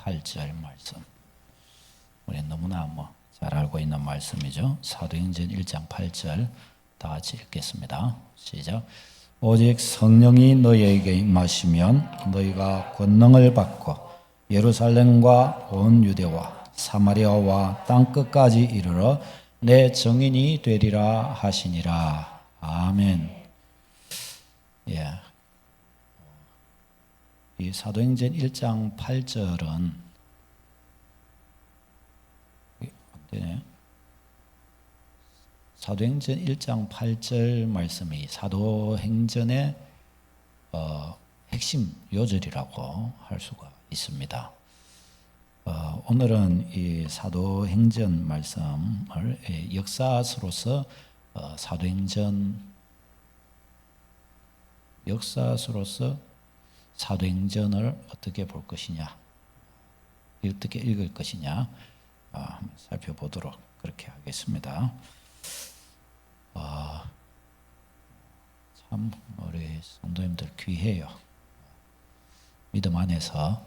8절 말씀. 우리 너무나 잘 알고 있는 말씀이죠. 사도행전 1장 8절 다 같이 읽겠습니다. 시작. 오직 성령이 너희에게 임하시면 너희가 권능을 받고 예루살렘과 온 유대와 사마리아와 땅 끝까지 이르러 내 증인이 되리라 하시니라. 아멘. 예. 이 사도행전 1장 8절은 안 되네. 사도행전 1장 8절 말씀이 사도행전의 핵심 요절이라고 할 수가 있습니다. 오늘은 이 사도행전 말씀을 역사서로서 사도행전을 어떻게 볼 것이냐, 어떻게 읽을 것이냐 한번 살펴보도록 그렇게 하겠습니다. 참 우리 성도님들 귀해요. 믿음 안에서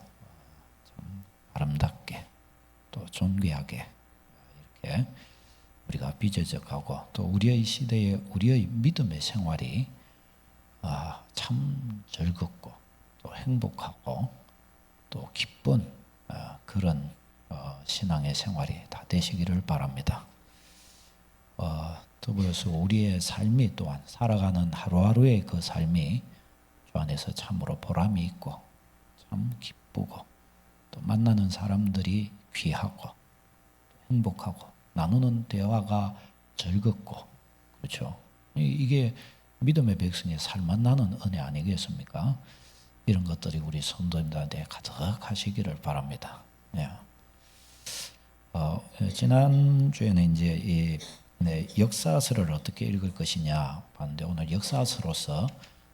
참 아름답게 또 존귀하게 이렇게 우리가 빚어져가고 또 우리의 시대에 우리의 믿음의 생활이 참 즐겁고 또 행복하고 또 기쁜 그런 신앙의 생활이 다 되시기를 바랍니다. 더불어서 우리의 삶이 또한 살아가는 하루하루의 그 삶이 주 안에서 참으로 보람이 있고 참 기쁘고 또 만나는 사람들이 귀하고 행복하고 나누는 대화가 즐겁고 그렇죠. 이게 믿음의 백성의 삶만 나는 은혜 아니겠습니까? 이런 것들이 우리 성도님들한테 가득하시기를 바랍니다. 네. 지난주에는 이제 역사서를 어떻게 읽을 것이냐 봤는데 오늘 역사서로서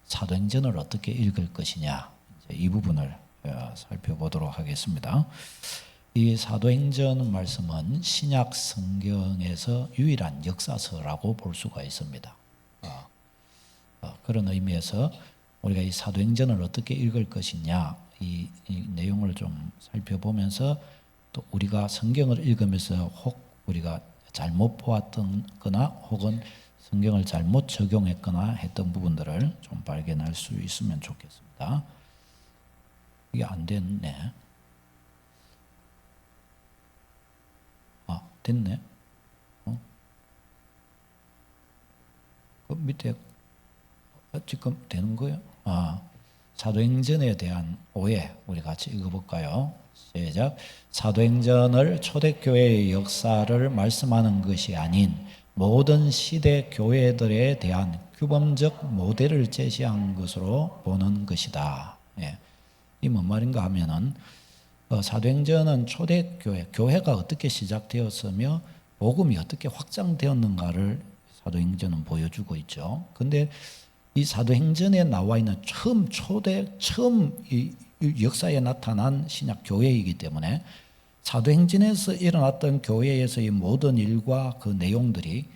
사도행전을 어떻게 읽을 것이냐 이 부분을 살펴보도록 하겠습니다. 이 사도행전 말씀은 신약 성경에서 유일한 역사서라고 볼 수가 있습니다. 그런 의미에서 우리가 이 사도행전을 어떻게 읽을 것이냐 이 내용을 좀 살펴보면서 또 우리가 성경을 읽으면서 혹 우리가 잘못 보았던 거나 혹은 성경을 잘못 적용했거나 했던 부분들을 좀 발견할 수 있으면 좋겠습니다. 이게 안 됐네. 됐네. 그 밑에 지금 되는 거예요? 사도행전에 대한 오해 우리 같이 읽어볼까요? 시작. 사도행전을 초대교회의 역사를 말씀하는 것이 아닌 모든 시대 교회들에 대한 규범적 모델을 제시한 것으로 보는 것이다. 예. 이 뭔 말인가 하면은 사도행전은 초대교회, 교회가 어떻게 시작되었으며 복음이 어떻게 확장되었는가를 사도행전은 보여주고 있죠. 근데 이 사도행전에 나와 있는 처음 이 역사에 나타난 신약 교회이기 때문에 사도행전에서 일어났던 교회에서의 모든 일과 그 내용들이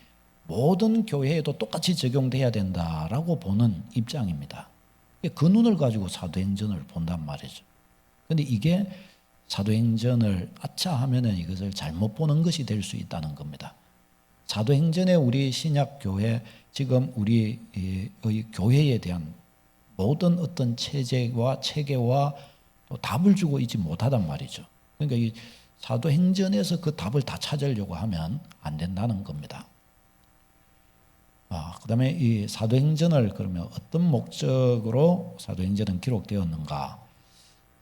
모든 교회에도 똑같이 적용돼야 된다라고 보는 입장입니다. 그 눈을 가지고 사도행전을 본단 말이죠. 그런데 이게 사도행전을 하면은 이것을 잘못 보는 것이 될 수 있다는 겁니다. 사도행전의 우리 신약 교회 지금 우리의 교회에 대한 모든 어떤 체제와 체계와 또 답을 주고 있지 못하단 말이죠. 그러니까 이 사도행전에서 그 답을 다 찾으려고 하면 안 된다는 겁니다. 그다음에 이 사도행전을 그러면 어떤 목적으로 사도행전은 기록되었는가?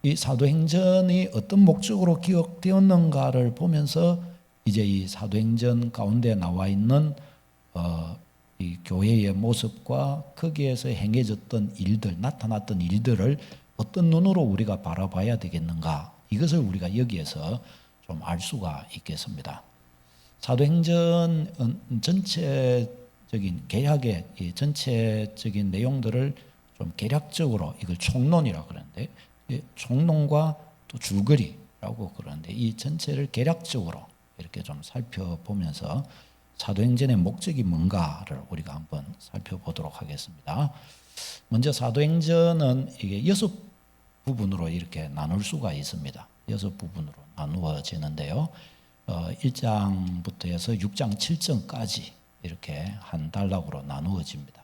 이 사도행전이 어떤 목적으로 기록되었는가를 보면서 이제 이 사도행전 가운데 나와 있는 이 교회의 모습과 거기에서 행해졌던 일들, 나타났던 일들을 어떤 눈으로 우리가 바라봐야 되겠는가? 이것을 우리가 여기에서 좀 알 수가 있겠습니다. 사도행전 전체적인 개략의 이 전체적인 내용들을 좀 개략적으로 이걸 총론이라고 그러는데 총론과 또 줄거리라고 그러는데 이 전체를 개략적으로 이렇게 좀 살펴보면서 사도행전의 목적이 뭔가를 우리가 한번 살펴보도록 하겠습니다. 먼저 사도행전은 이게 6 부분으로 이렇게 나눌 수가 있습니다. 6부분으로 나누어지는데요. 1장부터 해서 6장 7장까지 이렇게 한 단락으로 나누어집니다.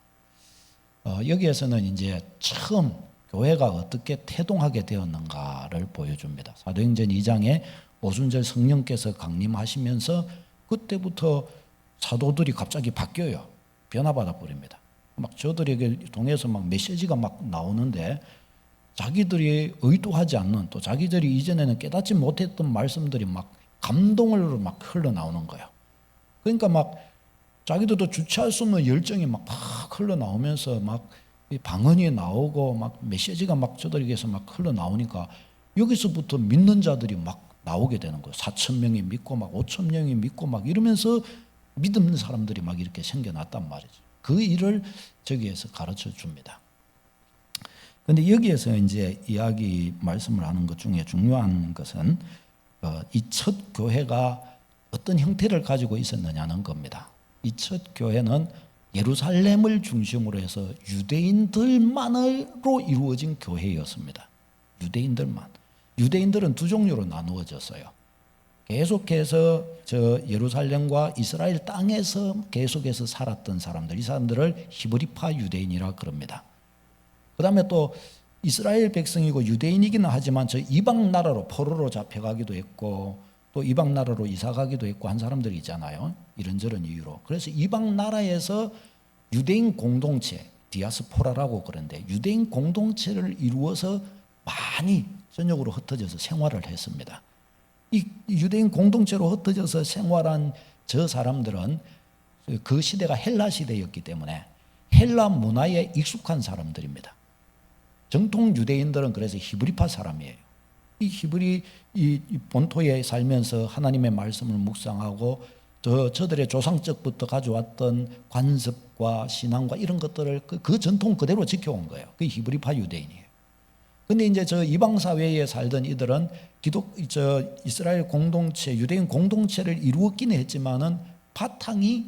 여기에서는 이제 처음 교회가 어떻게 태동하게 되었는가를 보여줍니다. 사도행전 2장에 오순절 성령께서 강림하시면서 그때부터 사도들이 갑자기 바뀌어요. 변화받아 버립니다. 막 저들에게 통해서 막 메시지가 막 나오는데 자기들이 의도하지 않는, 또 자기들이 이전에는 깨닫지 못했던 말씀들이 막 감동으로 막 흘러나오는 거예요. 그러니까 막 자기들도 주체할 수 없는 열정이 막 흘러나오면서 막 방언이 나오고 막 메시지가 막 저들에게서 막 흘러나오니까 여기서부터 믿는 자들이 막 나오게 되는 거예요. 4,000명이 믿고 막 5,000명이 믿고 막 이러면서 믿는 사람들이 막 이렇게 생겨났단 말이죠. 그 일을 저기에서 가르쳐 줍니다. 그런데 여기에서 이제 이야기 말씀을 하는 것 중에 중요한 것은 이 첫 교회가 어떤 형태를 가지고 있었느냐는 겁니다. 이 첫 교회는 예루살렘을 중심으로 해서 유대인들만으로 이루어진 교회였습니다. 유대인들만. 유대인들은 두 종류로 나누어졌어요. 계속해서 저 예루살렘과 이스라엘 땅에서 계속해서 살았던 사람들, 이 사람들을 히브리파 유대인이라 그럽니다. 그 다음에 또 이스라엘 백성이고 유대인이기는 하지만 저 이방 나라로 포로로 잡혀가기도 했고 또 이방 나라로 이사가기도 했고 한 사람들이 있잖아요. 이런저런 이유로. 그래서 이방 나라에서 유대인 공동체, 디아스포라라고 그러는데 유대인 공동체를 이루어서 많이 전역으로 흩어져서 생활을 했습니다. 이 유대인 공동체로 흩어져서 생활한 저 사람들은 그 시대가 헬라 시대였기 때문에 헬라 문화에 익숙한 사람들입니다. 정통 유대인들은 그래서 히브리파 사람이에요. 이 히브리 이 본토에 살면서 하나님의 말씀을 묵상하고 저들의 조상적부터 가져왔던 관습과 신앙과 이런 것들을 그 전통 그대로 지켜온 거예요. 그 히브리파 유대인이에요. 근데 이제 저 이방 사회에 살던 이들은 이스라엘 공동체, 유대인 공동체를 이루었기는 했지만은 바탕이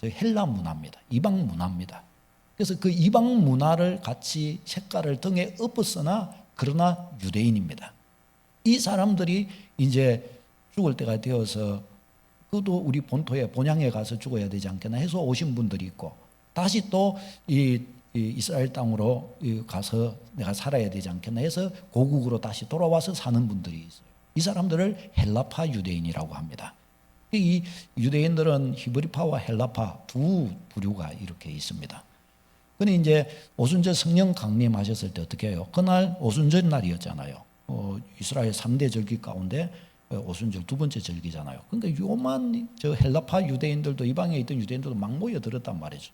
저 헬라 문화입니다. 이방 문화입니다. 그래서 그 이방 문화를 같이 색깔을 등에 엎었으나 그러나 유대인입니다. 이 사람들이 이제 죽을 때가 되어서 그도 우리 본토에 본향에 가서 죽어야 되지 않겠나 해서 오신 분들이 있고 다시 또 이 이스라엘 땅으로 가서 내가 살아야 되지 않겠나 해서 고국으로 다시 돌아와서 사는 분들이 있어요. 이 사람들을 헬라파 유대인이라고 합니다. 이 유대인들은 히브리파와 헬라파 두 부류가 이렇게 있습니다. 근데 이제 오순절 성령 강림하셨을 때 어떻게 해요? 그날 오순절 날이었잖아요. 이스라엘 3대 절기 가운데 오순절 두 번째 절기잖아요. 그러니까 요만 저 헬라파 유대인들도 이방에 있던 유대인들도 막 모여들었단 말이죠.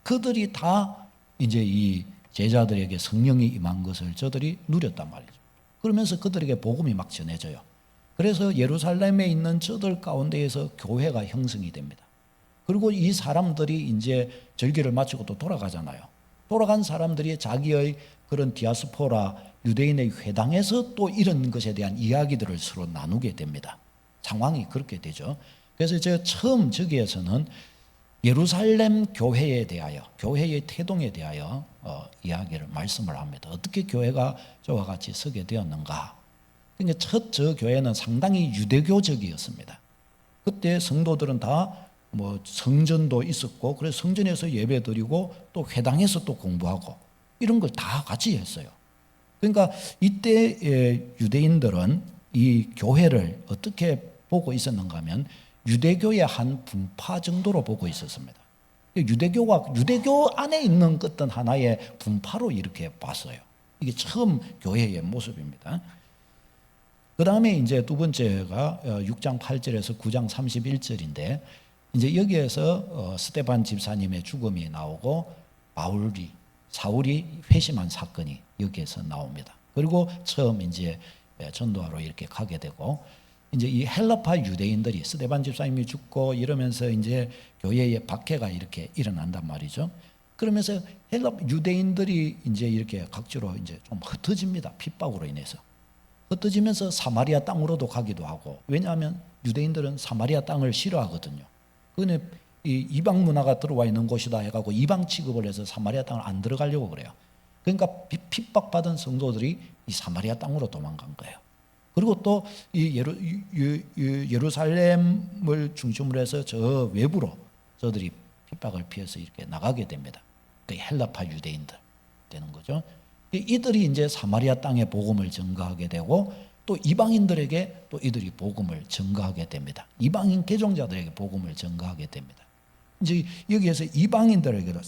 그들이 다 이제 이 제자들에게 성령이 임한 것을 저들이 누렸단 말이죠. 그러면서 그들에게 복음이 막 전해져요. 그래서 예루살렘에 있는 저들 가운데에서 교회가 형성이 됩니다. 그리고 이 사람들이 이제 절기를 마치고 또 돌아가잖아요. 돌아간 사람들이 자기의 그런 디아스포라 유대인의 회당에서 또 이런 것에 대한 이야기들을 서로 나누게 됩니다. 상황이 그렇게 되죠. 그래서 제가 처음 저기에서는 예루살렘 교회에 대하여, 교회의 태동에 대하여 이야기를 말씀을 합니다. 어떻게 교회가 저와 같이 서게 되었는가? 그러니까 첫 저 교회는 상당히 유대교적이었습니다. 그때 성도들은 다 뭐 성전도 있었고, 그래서 성전에서 예배드리고 또 회당에서 또 공부하고 이런 걸 다 같이 했어요. 그러니까 이때 유대인들은 이 교회를 어떻게 보고 있었는가 하면 유대교의 한 분파 정도로 보고 있었습니다. 유대교 안에 있는 어떤 하나의 분파로 이렇게 봤어요. 이게 처음 교회의 모습입니다. 그 다음에 이제 두 번째가 6장 8절에서 9장 31절인데 이제 여기에서 스데반 집사님의 죽음이 나오고 사울이 회심한 사건이 여기에서 나옵니다. 그리고 처음 이제 전도하러 이렇게 가게 되고 이제 이 헬라파 유대인들이 스데반 집사님이 죽고 이러면서 이제 교회의 박해가 이렇게 일어난단 말이죠. 그러면서 헬라 유대인들이 이제 이렇게 각지로 이제 좀 흩어집니다. 핍박으로 인해서. 흩어지면서 사마리아 땅으로도 가기도 하고, 왜냐하면 유대인들은 사마리아 땅을 싫어하거든요. 그런데 이 이방 문화가 들어와 있는 곳이다 해가지고 이방 취급을 해서 사마리아 땅을 안 들어가려고 그래요. 그러니까 핍박받은 성도들이 이 사마리아 땅으로 도망간 거예요. 그리고 또 이 예루살렘을 중심으로 해서 저 외부로 저들이 핍박을 피해서 이렇게 나가게 됩니다. 그 헬라파 유대인들 되는 거죠. 이들이 이제 사마리아 땅에 복음을 전가하게 되고 또 이방인들에게 또 이들이 복음을 전가하게 됩니다. 이방인 개종자들에게 복음을 전가하게 됩니다. 이제 여기에서 이방인들에게도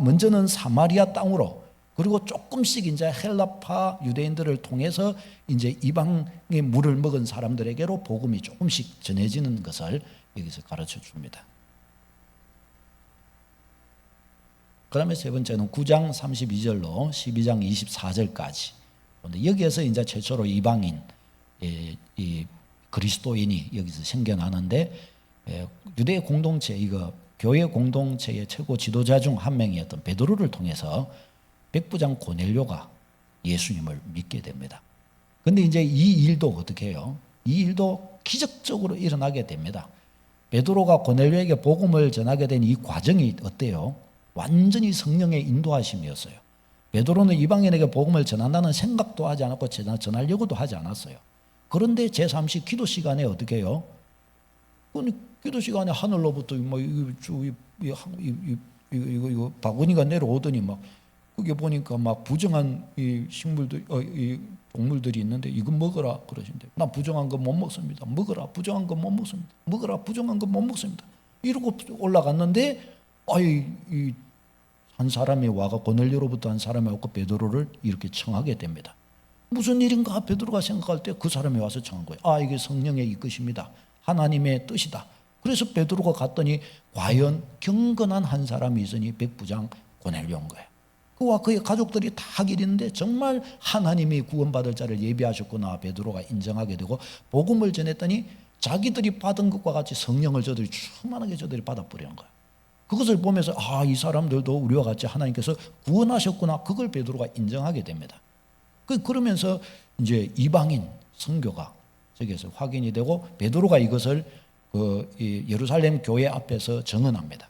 먼저는 사마리아 땅으로, 그리고 조금씩 이제 헬라파 유대인들을 통해서 이제 이방의 물을 먹은 사람들에게로 복음이 조금씩 전해지는 것을 여기서 가르쳐 줍니다. 그 다음에 세 번째는 9장 32절로 12장 24절까지. 그런데 여기에서 이제 최초로 이방인, 이 그리스도인이 여기서 생겨나는데, 유대 공동체, 이거 교회 공동체의 최고 지도자 중 한 명이었던 베드로를 통해서 백부장 고넬료가 예수님을 믿게 됩니다. 근데 이제 이 일도 어떻게 해요? 이 일도 기적적으로 일어나게 됩니다. 베드로가 고넬료에게 복음을 전하게 된 이 과정이 어때요? 완전히 성령의 인도하심이었어요. 베드로는 이방인에게 복음을 전한다는 생각도 하지 않았고 전하려고도 하지 않았어요. 그런데 제3시 기도 시간에 어떻게 해요? 기도 시간에 하늘로부터 이거 바구니가 내려오더니 막 그게 보니까 막 부정한 이 식물들, 이 동물들이 있는데 이거 먹어라 그러신대. 나 부정한 거 못 먹습니다. 먹어라, 부정한 거 못 먹습니다. 먹어라, 부정한 거 못 먹습니다. 이러고 올라갔는데 한 사람이 와가 고넬료로부터 한 사람이 와서 베드로를 이렇게 청하게 됩니다. 무슨 일인가 베드로가 생각할 때 그 사람이 와서 청한 거예요. 이게 성령의 이끄십니다. 하나님의 뜻이다. 그래서 베드로가 갔더니 과연 경건한 한 사람이 있으니 백부장 고넬료인 거예요. 그와 그의 가족들이 다 하길 있는데 정말 하나님이 구원받을 자를 예비하셨구나 베드로가 인정하게 되고 복음을 전했더니 자기들이 받은 것과 같이 성령을 저들이 충만하게 저들이 받아버리는 거예요. 그것을 보면서 이 사람들도 우리와 같이 하나님께서 구원하셨구나, 그걸 베드로가 인정하게 됩니다. 그러면서 이제 이방인 선교가 저기에서 확인이 되고 베드로가 이것을 예루살렘 교회 앞에서 증언합니다.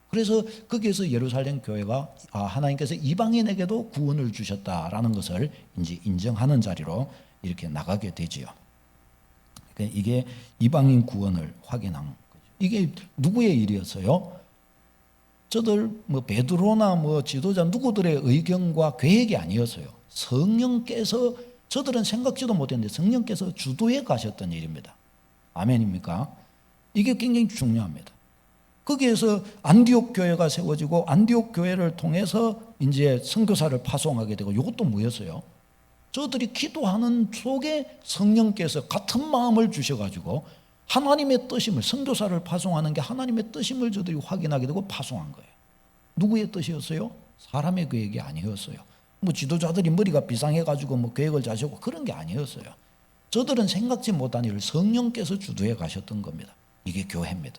그래서 거기에서 예루살렘 교회가 하나님께서 이방인에게도 구원을 주셨다라는 것을 이제 인정하는 자리로 이렇게 나가게 되지요. 그러니까 이게 이방인 구원을 확인한 거죠. 이게 누구의 일이었어요? 저들 베드로나 지도자 누구들의 의견과 계획이 아니었어요. 성령께서, 저들은 생각지도 못했는데 성령께서 주도해 가셨던 일입니다. 아멘입니까? 이게 굉장히 중요합니다. 거기에서 안디옥 교회가 세워지고 안디옥 교회를 통해서 이제 선교사를 파송하게 되고, 이것도 뭐였어요? 저들이 기도하는 속에 성령께서 같은 마음을 주셔가지고 하나님의 뜻임을, 선교사를 파송하는 게 하나님의 뜻임을 저들이 확인하게 되고 파송한 거예요. 누구의 뜻이었어요? 사람의 계획이 아니었어요. 지도자들이 머리가 비상해가지고 계획을 짜시고 그런 게 아니었어요. 저들은 생각지 못한 일을 성령께서 주도해 가셨던 겁니다. 이게 교회입니다.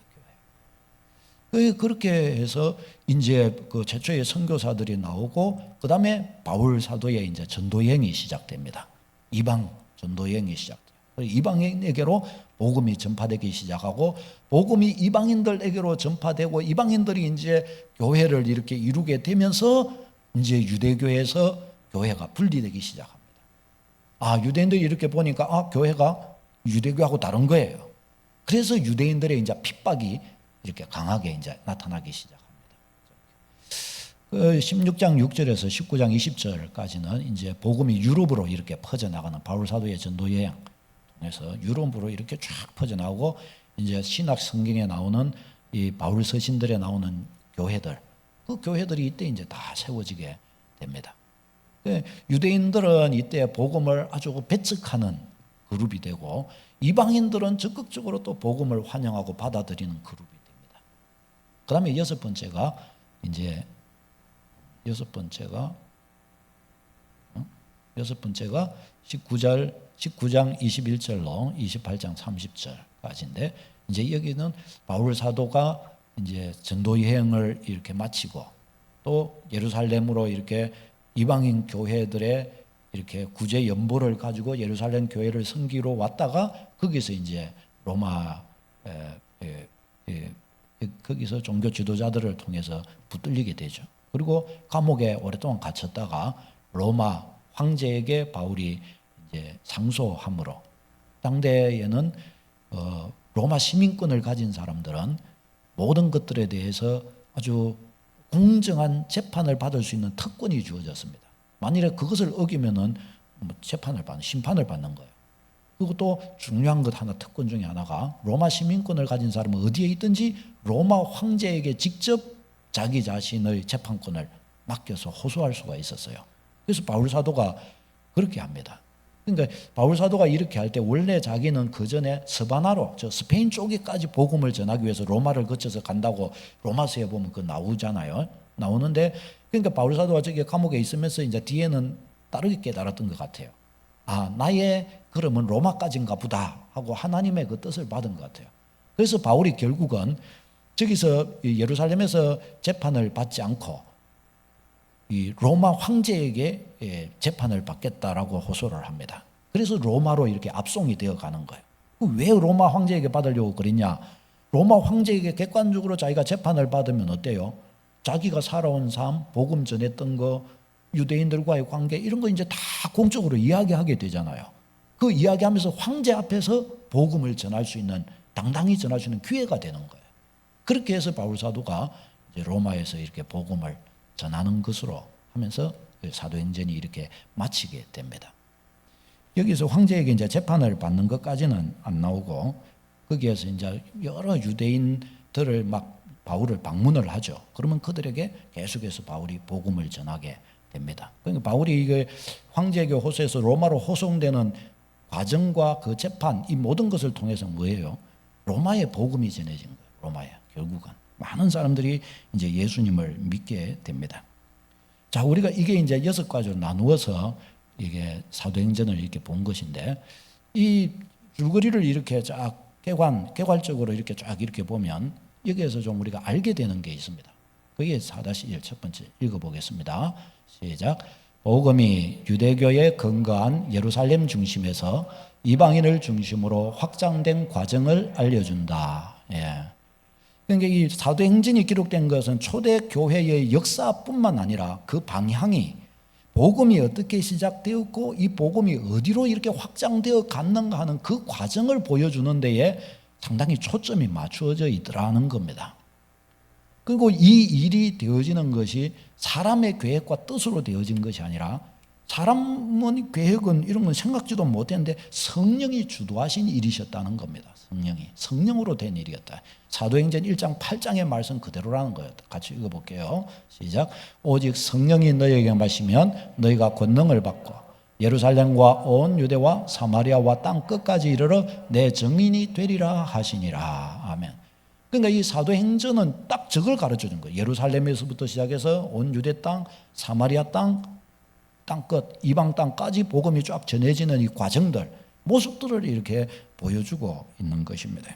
그렇게 해서 이제 그 최초의 선교사들이 나오고, 그 다음에 바울 사도의 이제 전도 여행이 시작됩니다. 이방 전도 여행이 시작돼요. 이방인에게로 복음이 전파되기 시작하고, 복음이 이방인들에게로 전파되고, 이방인들이 이제 교회를 이렇게 이루게 되면서 이제 유대교에서 교회가 분리되기 시작합니다. 유대인들이 이렇게 보니까 교회가 유대교하고 다른 거예요. 그래서 유대인들의 이제 핍박이 이렇게 강하게 이제 나타나기 시작합니다. 16장 6절에서 19장 20절까지는 이제 복음이 유럽으로 이렇게 퍼져나가는 바울 사도의 전도 여행 통해서 유럽으로 이렇게 쫙 퍼져나오고, 이제 신학 성경에 나오는 이 바울 서신들에 나오는 교회들, 그 교회들이 이때 이제 다 세워지게 됩니다. 유대인들은 이때 복음을 아주 배척하는 그룹이 되고, 이방인들은 적극적으로 또 복음을 환영하고 받아들이는 그룹이 됩니다. 그 다음에 여섯 번째가 19장 21절로 28장 30절까지인데, 이제 여기는 바울 사도가 이제 전도 여행을 이렇게 마치고 또 예루살렘으로 이렇게 이방인 교회들의 이렇게 구제 연보를 가지고 예루살렘 교회를 섬기러 왔다가 거기서 이제 로마 거기서 종교 지도자들을 통해서 붙들리게 되죠. 그리고 감옥에 오랫동안 갇혔다가 로마 황제에게 바울이 상소함으로 당대에는 로마 시민권을 가진 사람들은 모든 것들에 대해서 아주 공정한 재판을 받을 수 있는 특권이 주어졌습니다. 만일에 그것을 어기면은 심판을 받는 거예요. 그리고 또 중요한 것 하나, 특권 중에 하나가 로마 시민권을 가진 사람은 어디에 있든지 로마 황제에게 직접 자기 자신의 재판권을 맡겨서 호소할 수가 있었어요. 그래서 바울 사도가 그렇게 합니다. 그러니까 바울 사도가 이렇게 할 때 원래 자기는 그 전에 스바나로, 저 스페인 쪽에까지 복음을 전하기 위해서 로마를 거쳐서 간다고 로마서에 보면 그 나오잖아요. 나오는데 그러니까 바울 사도가 저기 감옥에 있으면서 이제 뒤에는 다르게 깨달았던 것 같아요. 아, 나의 그러면 로마까지인가 보다 하고 하나님의 그 뜻을 받은 것 같아요. 그래서 바울이 결국은 저기서 예루살렘에서 재판을 받지 않고 이 로마 황제에게 재판을 받겠다라고 호소를 합니다. 그래서 로마로 이렇게 압송이 되어 가는 거예요. 왜 로마 황제에게 받으려고 그랬냐? 로마 황제에게 객관적으로 자기가 재판을 받으면 어때요? 자기가 살아온 삶, 복음 전했던 거, 유대인들과의 관계 이런 거 이제 다 공적으로 이야기하게 되잖아요. 그 이야기하면서 황제 앞에서 복음을 전할 수 있는, 당당히 전할 수 있는 기회가 되는 거예요. 그렇게 해서 바울 사도가 이제 로마에서 이렇게 복음을 전하는 것으로 하면서 사도행전이 이렇게 마치게 됩니다. 여기서 황제에게 이제 재판을 받는 것까지는 안 나오고 거기에서 이제 여러 유대인들을 막 바울을 방문을 하죠. 그러면 그들에게 계속해서 바울이 복음을 전하게 됩니다. 그러니까 바울이 이게 황제에게 호소해서 로마로 호송되는 과정과 그 재판 이 모든 것을 통해서 뭐예요? 로마의 복음이 전해진 거예요. 로마에 결국은 많은 사람들이 이제 예수님을 믿게 됩니다. 자, 우리가 이게 이제 6가지로 나누어서 이게 사도행전을 이렇게 본 것인데 이 줄거리를 이렇게 쫙 개괄적으로 이렇게 쫙 이렇게 보면 여기에서 좀 우리가 알게 되는 게 있습니다. 그게 4-1 첫 번째 읽어보겠습니다. 시작. 복음이 유대교의 근거한 예루살렘 중심에서 이방인을 중심으로 확장된 과정을 알려준다. 예. 그러니까 이 사도행전이 기록된 것은 초대 교회의 역사뿐만 아니라 그 방향이 복음이 어떻게 시작되었고 이 복음이 어디로 이렇게 확장되어 갔는가 하는 그 과정을 보여주는 데에 상당히 초점이 맞추어져 있더라는 겁니다. 그리고 이 일이 되어지는 것이 사람의 계획과 뜻으로 되어진 것이 아니라 사람은 계획은 이런 건 생각지도 못했는데 성령이 주도하신 일이셨다는 겁니다. 성령으로 된 일이었다. 사도행전 1장 8장의 말씀 그대로라는 거예요. 같이 읽어볼게요. 시작. 오직 성령이 너희에게 마시면 너희가 권능을 받고 예루살렘과 온 유대와 사마리아와 땅 끝까지 이르러 내 증인이 되리라 하시니라. 아멘. 그러니까 이 사도행전은 딱 저걸 가르쳐 준 거예요. 예루살렘에서부터 시작해서 온 유대 땅, 사마리아 땅끝, 이방 땅까지 복음이 쫙 전해지는 이 과정들, 모습들을 이렇게 보여주고 있는 것입니다.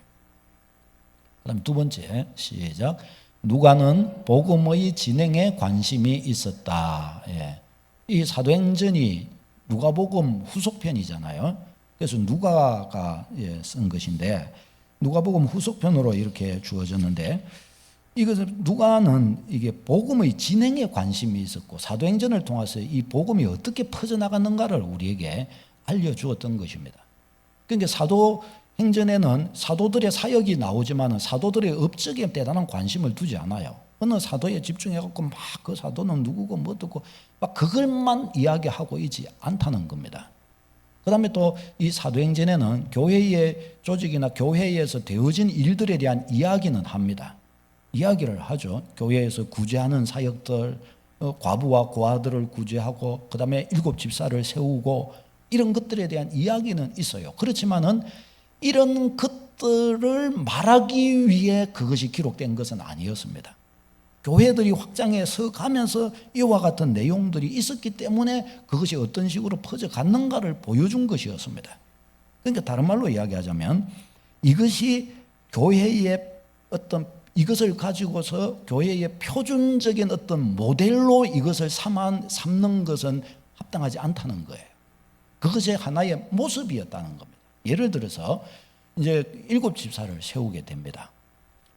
그다음 두 번째, 시작. 누가는 복음의 진행에 관심이 있었다. 예. 이 사도행전이 누가복음 후속편이잖아요. 그래서 누가가 쓴 것인데 누가복음 후속편으로 이렇게 주어졌는데 이것은 누가는 이게 복음의 진행에 관심이 있었고 사도행전을 통해서 이 복음이 어떻게 퍼져나갔는가를 우리에게 알려주었던 것입니다. 그러니까 사도행전에는 사도들의 사역이 나오지만 사도들의 업적에 대단한 관심을 두지 않아요. 어느 사도에 집중해갖고 막 그 사도는 누구고 뭐 듣고 막 그걸만 이야기하고 있지 않다는 겁니다. 그 다음에 또 이 사도행전에는 교회의 조직이나 교회에서 되어진 일들에 대한 이야기는 합니다. 이야기를 하죠. 교회에서 구제하는 사역들, 과부와 고아들을 구제하고 그 다음에 7 집사를 세우고 이런 것들에 대한 이야기는 있어요. 그렇지만은 이런 것들을 말하기 위해 그것이 기록된 것은 아니었습니다. 교회들이 확장해서 가면서 이와 같은 내용들이 있었기 때문에 그것이 어떤 식으로 퍼져갔는가를 보여준 것이었습니다. 그러니까 다른 말로 이야기하자면 이것이 교회의 어떤 이것을 가지고서 교회의 표준적인 어떤 모델로 이것을 삼는 것은 합당하지 않다는 거예요. 그것이 하나의 모습이었다는 겁니다. 예를 들어서 이제 7 집사를 세우게 됩니다.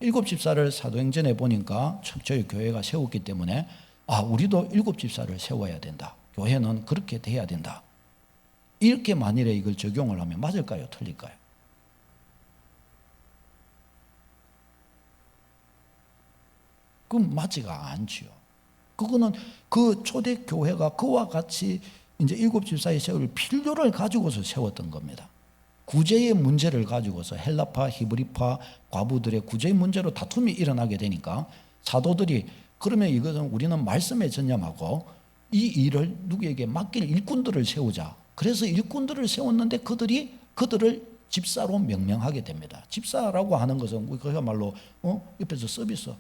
7 집사를 사도행전에 보니까 저희 교회가 세웠기 때문에 우리도 7 집사를 세워야 된다. 교회는 그렇게 돼야 된다. 이렇게 만일에 이걸 적용을 하면 맞을까요? 틀릴까요? 그럼 맞지가 않지요. 그거는 그 초대교회가 그와 같이 이제 일곱 집사의 세울 필요를 가지고서 세웠던 겁니다. 구제의 문제를 가지고서 헬라파, 히브리파 과부들의 구제의 문제로 다툼이 일어나게 되니까 사도들이 그러면 이것은 우리는 말씀에 전념하고 이 일을 누구에게 맡길 일꾼들을 세우자. 그래서 일꾼들을 세웠는데 그들을 집사로 명명하게 됩니다. 집사라고 하는 것은 그야말로 옆에서 서비스,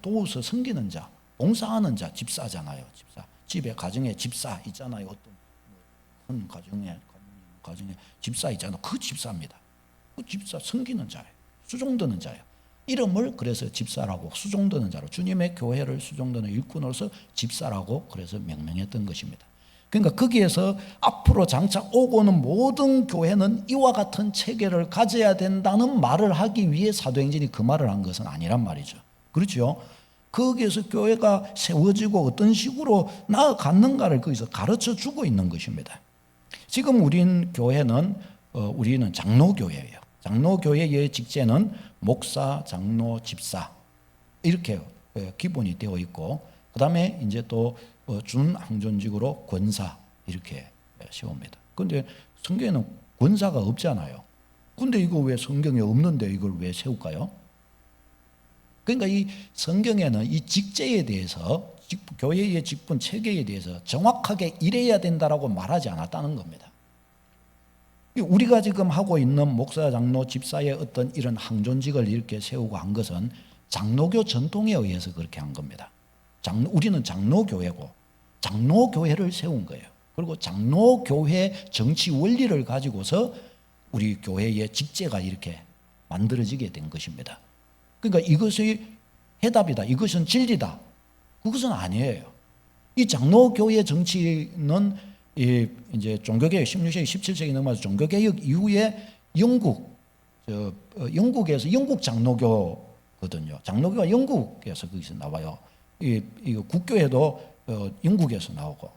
도우서 섬기는 자, 봉사하는 자, 집사잖아요. 집사. 집에 가정에 집사 있잖아요. 어떤 큰 가정에 집사 있잖아요. 그 집사입니다. 그 집사 섬기는 자예요. 수종드는 자예요. 이름을 그래서 집사라고 수종드는 자로 주님의 교회를 수종드는 일꾼으로서 집사라고 그래서 명명했던 것입니다. 그러니까 거기에서 앞으로 장차 오고는 모든 교회는 이와 같은 체계를 가져야 된다는 말을 하기 위해 사도행전이 그 말을 한 것은 아니란 말이죠. 그렇죠? 거기에서 교회가 세워지고 어떤 식으로 나아갔는가를 거기서 가르쳐 주고 있는 것입니다. 지금 우리는 장로교회예요. 장로교회의 직제는 목사, 장로, 집사 이렇게 기본이 되어 있고, 그 다음에 이제 또 준항존직으로 권사 이렇게 세웁니다. 그런데 성경에는 권사가 없잖아요. 근데 이거 왜 성경에 없는데 이걸 왜 세울까요? 그러니까 이 성경에는 이 직제에 대해서, 교회의 직분 체계에 대해서 정확하게 이래야 된다라고 말하지 않았다는 겁니다. 우리가 지금 하고 있는 목사, 장로, 집사의 어떤 이런 항존직을 이렇게 세우고 한 것은 장로교 전통에 의해서 그렇게 한 겁니다. 우리는 장로교회고 장로교회를 세운 거예요. 그리고 장로교회 정치 원리를 가지고서 우리 교회의 직제가 이렇게 만들어지게 된 것입니다. 그러니까 이것이 해답이다, 이것은 진리다, 그것은 아니에요. 이 장로교회 정치는 이제 종교개혁 16세기, 17세기 넘어서 종교개혁 이후에 영국에서 영국 장로교거든요. 장로교가 영국에서 거기서 나와요. 이 국교회도 영국에서 나오고.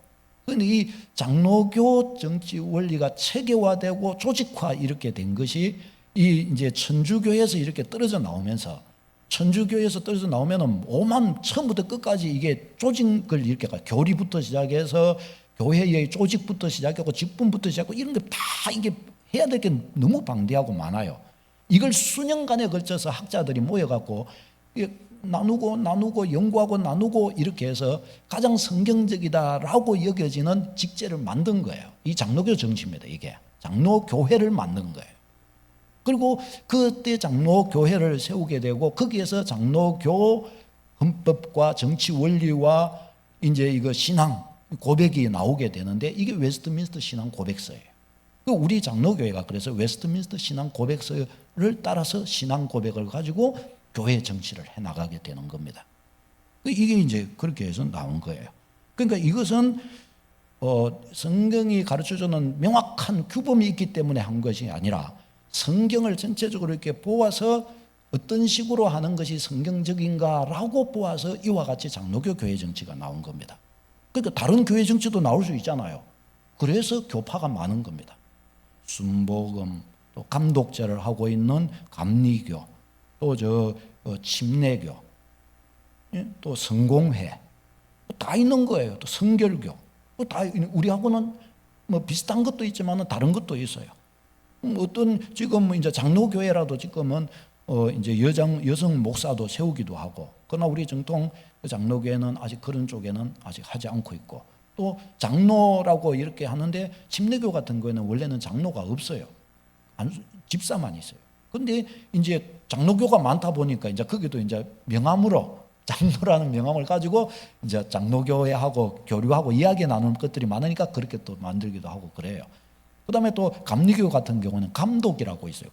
그런데 이 장로교 정치 원리가 체계화되고 조직화 이렇게 된 것이 이 이제 천주교에서 이렇게 떨어져 나오면서, 천주교에서 떨어져 나오면은 처음부터 끝까지 이게 조직을 이렇게 교리부터 시작해서 교회의 조직부터 시작하고 직분부터 시작하고 이런 게 다 이게 해야 될 게 너무 방대하고 많아요. 이걸 수년간에 걸쳐서 학자들이 모여갖고 나누고 연구하고 나누고 이렇게 해서 가장 성경적이다라고 여겨지는 직제를 만든 거예요. 이 장로교 정치입니다. 이게 장로교회를 만든 거예요. 그리고 그때 장로교회를 세우게 되고 거기에서 장로교 헌법과 정치 원리와 이제 이거 신앙 고백이 나오게 되는데, 이게 웨스트민스터 신앙 고백서예요. 우리 장로교회가 그래서 웨스트민스터 신앙 고백서를 따라서 신앙 고백을 가지고 교회 정치를 해 나가게 되는 겁니다. 이게 이제 그렇게 해서 나온 거예요. 그러니까 이것은 성경이 가르쳐주는 명확한 규범이 있기 때문에 한 것이 아니라 성경을 전체적으로 이렇게 보아서 어떤 식으로 하는 것이 성경적인가라고 보아서 이와 같이 장로교 교회 정치가 나온 겁니다. 그러니까 다른 교회 정치도 나올 수 있잖아요. 그래서 교파가 많은 겁니다. 순복음, 또 감독제를 하고 있는 감리교, 또 침례교, 또 성공회, 다 있는 거예요. 또 성결교, 다 우리하고는 뭐 비슷한 것도 있지만 다른 것도 있어요. 어떤 지금 이제 장로교회라도 지금은 이제 여성 목사도 세우기도 하고, 그러나 우리 정통 장로교회는 아직 그런 쪽에는 아직 하지 않고 있고, 또 장로라고 이렇게 하는데 침례교 같은 거에는 원래는 장로가 없어요. 집사만 있어요. 근데 이제 장로교가 많다 보니까 이제 거기도 이제 명함으로 장로라는 명함을 가지고 이제 장로교회하고 교류하고 이야기 나누는 것들이 많으니까 그렇게 또 만들기도 하고 그래요. 그다음에 또 감리교 같은 경우는 감독이라고 있어요.